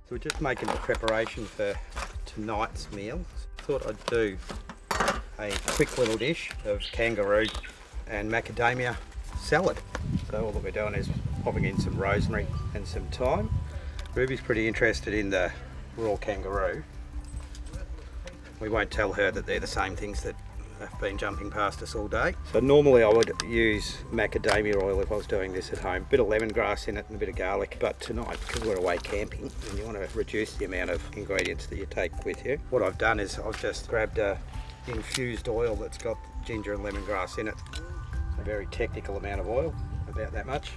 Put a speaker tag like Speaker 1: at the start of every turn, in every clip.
Speaker 1: So we're just making the preparation for tonight's meal. Thought I'd do a quick little dish of kangaroo and macadamia salad. So all that we're doing is popping in some rosemary and some thyme. Ruby's pretty interested in the raw kangaroo. We won't tell her that they're the same things that have been jumping past us all day. So normally I would use macadamia oil if I was doing this at home. A bit of lemongrass in it and a bit of garlic. But tonight, because we're away camping and you want to reduce the amount of ingredients that you take with you, what I've done is I've just grabbed a infused oil that's got ginger and lemongrass in it. A very technical amount of oil, about that much.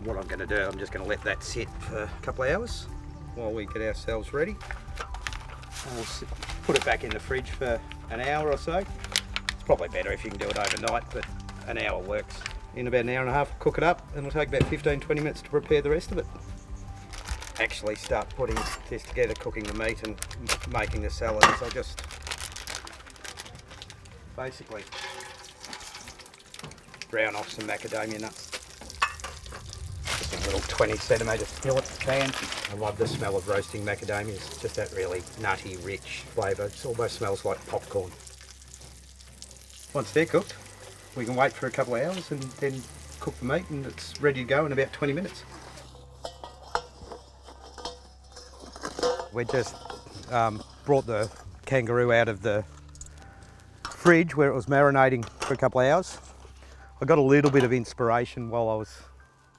Speaker 1: What I'm going to do, I'm just going to let that sit for a couple of hours while we get ourselves ready. And we'll put it back in the fridge for an hour or so. It's probably better if you can do it overnight, but an hour works. In about an hour and a half, cook it up, and it'll take about 15-20 minutes to prepare the rest of it. Actually start putting this together, cooking the meat and making the salad. So I'll just basically brown off some macadamia nuts. Just a little 20cm skillet pan. I love the smell of roasting macadamias. Just that really nutty, rich flavour. It almost smells like popcorn. Once they're cooked, we can wait for a couple of hours and then cook the meat, and it's ready to go in about 20 minutes. We just brought the kangaroo out of the fridge where it was marinating for a couple of hours. I got a little bit of inspiration while it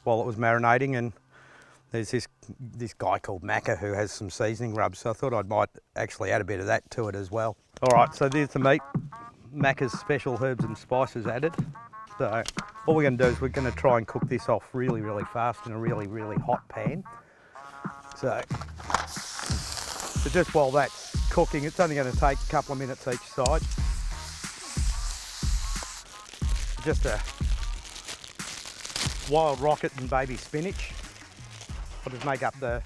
Speaker 1: was marinating, and there's this guy called Macca who has some seasoning rubs, so I thought I might actually add a bit of that to it as well. All right, so there's the meat. Macca's special herbs and spices added. So all we're going to do is we're going to try and cook this off really, really fast in a really, really hot pan. So just while that's cooking, it's only going to take a couple of minutes each side. Just a wild rocket and baby spinach. I'll just make up the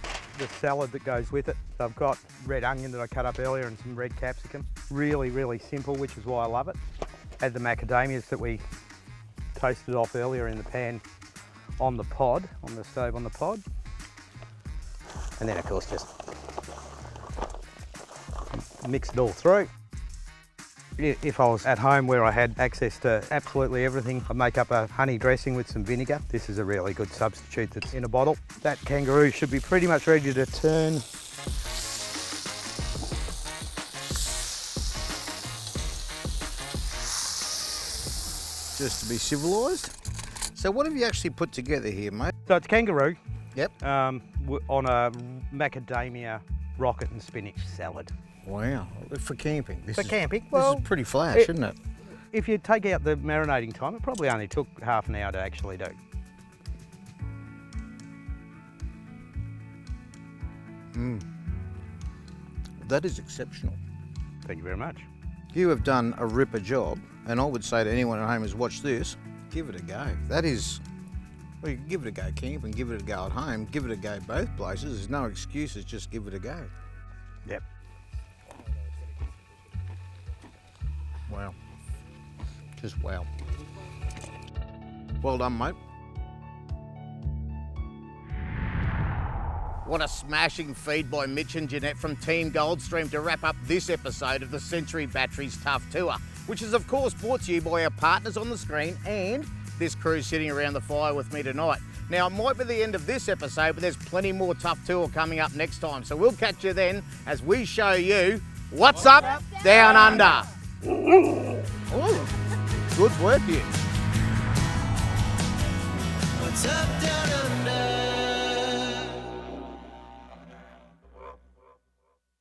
Speaker 1: salad that goes with it. So I've got red onion that I cut up earlier and some red capsicum. Really, really simple, which is why I love it. Add the macadamias that we toasted off earlier in the pan on the pod, on the stove on the pod. And then of course just mix it all through. If I was at home where I had access to absolutely everything, I'd make up a honey dressing with some vinegar. This is a really good substitute that's in a bottle. That kangaroo should be pretty much ready to turn.
Speaker 2: Just to be civilised. So what have you actually put together here, mate?
Speaker 1: So it's kangaroo.
Speaker 2: Yep.
Speaker 1: On a macadamia rocket and spinach salad.
Speaker 2: Wow, for camping.
Speaker 1: For camping,
Speaker 2: well, this is pretty flash, isn't it?
Speaker 1: If you take out the marinating time, it probably only took half an hour to actually do.
Speaker 2: That is exceptional.
Speaker 1: Thank you very much.
Speaker 2: You have done a ripper job, and I would say to anyone at home who's watched this, give it a go. That is, well, you can give it a go camping, give it a go at home, give it a go both places. There's no excuses, just give it a go.
Speaker 1: Yep.
Speaker 2: Wow. Just wow. Well done, mate. What a smashing feed by Mitch and Jeanette from Team Goldstream to wrap up this episode of the Century Batteries Tough Tour, which is of course brought to you by our partners on the screen and this crew sitting around the fire with me tonight. Now, it might be the end of this episode, but there's plenty more Tough Tour coming up next time. So we'll catch you then as we show you what's up down under. Oh, good work here.
Speaker 3: What's up?